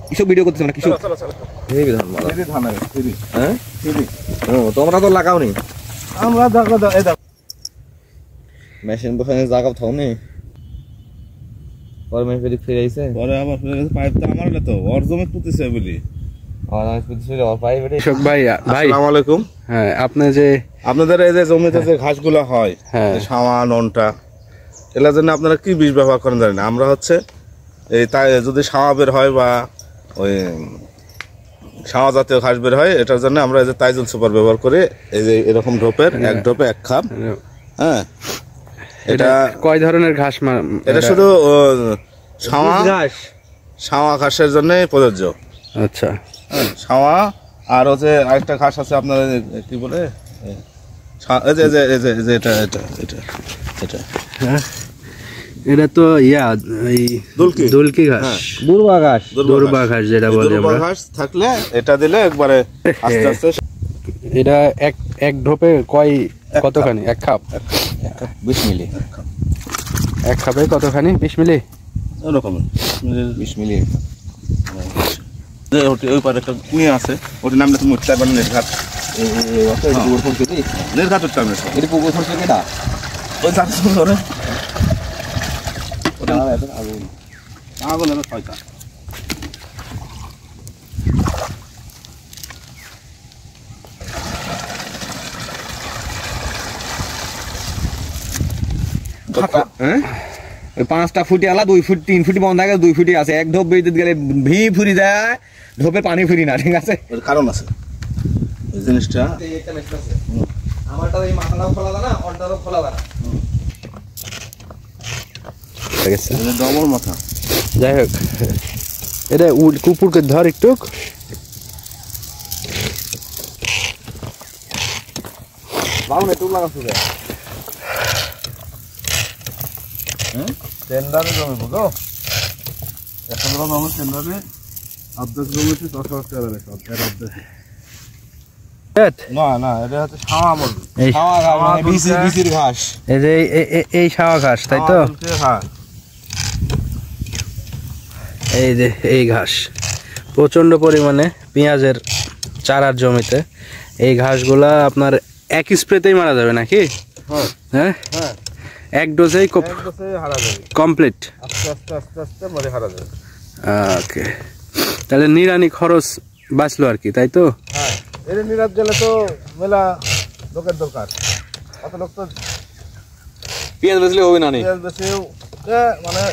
কিসব ভিডিও করতেছ না? কিসব এই ধান মালা, এই ধান আছে ফিরি। হ্যাঁ ফিরি। ও তোমরা তো লাগাওনি? আমরা জায়গা দাও, এই দাও মেশিন বসানে জায়গা থাও নি। পরে মেশিন ফিরে আইছে, পরে আবার ফিরে গেছে। পাইপ তো আমার হলো তো ওর জমি পুতিছে বলি। আর আমি পুতিছিল ওর পাইপ এটাই। শোক ভাই, আসসালামু আলাইকুম। হ্যাঁ, আপনি যে আপনাদের এই যে জমিতে যে ঘাসগুলো হয়, শাওয়া ননটা, এলার জন্য আপনারা কি বীজ ব্যবহার করেন জানেন? আমরা হচ্ছে এই তাই যদি শাওয়া বের হয় বা ওই শাওয়া জাতীয় ঘাস বের হয়, এটার জন্য আমরা এই যে তাইজুল সুপার ব্যবহার করি। এই যে এরকম ঢোপের এক ঢোপে এক খাপ। হ্যাঁ, এটা কয় ধরনের ঘাস? এটা শুধু শাওয়া ঘাসের জন্য প্রযোজ্য। আচ্ছা, শাওয়া আর হচ্ছে আরেকটা ঘাস আছে আপনার কি বলে, এটা তো দুলকি ঘাস, দুর্বা ঘাস যেটা বলে আমরা। ঘাস থাকলে এটা দিলে একবারে আস্তে আস্তে। এটা এক ঢোপে কতখানি? এক খাপ 20 মিলি। এক খাপে কতখানি? 20 মিলি এরকম, 20 মিলি। ওই পারে একটা কুঁয়ে আছে, ওটার নামটা তুমি উঠতে পারবেন। নেটঘাট, নেটঘাট উঠতে পারবেন। এটা পুকুর থেকে কেটা ওই চারশো ধরে আগুন আগুন এবার 6টা। ওই 5টা ফুটি আলা, 2 ফুট 3 ফুটি বন্ধ থাকে, 2 ফুটি আছে। এক ঢোপ বিদ্যুৎ গেলে ভি ফুরি যায়, ঢোপে পানি ফুরি না। ঠিক আছে, কারণ আছে এই জিনিসটা। আমারটা এই মাথাটাও খোলা না, অন্যটাও খোলা না। ঠিক আছে, ডবল মাথা। যাই হোক, এটা কুকুরকে ধর একটু। বাবু একটু লাগাচ্ছ রে। টেন্ডারে জমি বুঝো, 100 জমি টেন্ডারে অর্ধেক জমিতে 10,000 টাকা দেবে। না না, এটা হচ্ছে শাওয়া বলবি। শাওয়া ঘাস, বিসির ঘাস। এই যে এই শাওয়া ঘাস, তাই তো? হ্যাঁ, এই যে এই ঘাস প্রচন্ড পরিমাণে পেঁয়াজের চারার জমিতে এই ঘাসগুলা আপনার এক স্প্রেতেই মারা যাবে নাকি? হ্যাঁ, এক ডোজেই হারা যাবে কমপ্লিট। আস্তে আস্তে আস্তে আস্তে মরে হারা যাবে। ওকে, তাহলে নিরানি খরচ বাঁচলো আর কি, তাই তো? হ্যাঁ, এর নিরাজ গেলে তো মেলা লোকের দরকার। কত লোক তো পেঁয়াজ বেচলে হবে না, পেঁয়াজ বেচেও মানে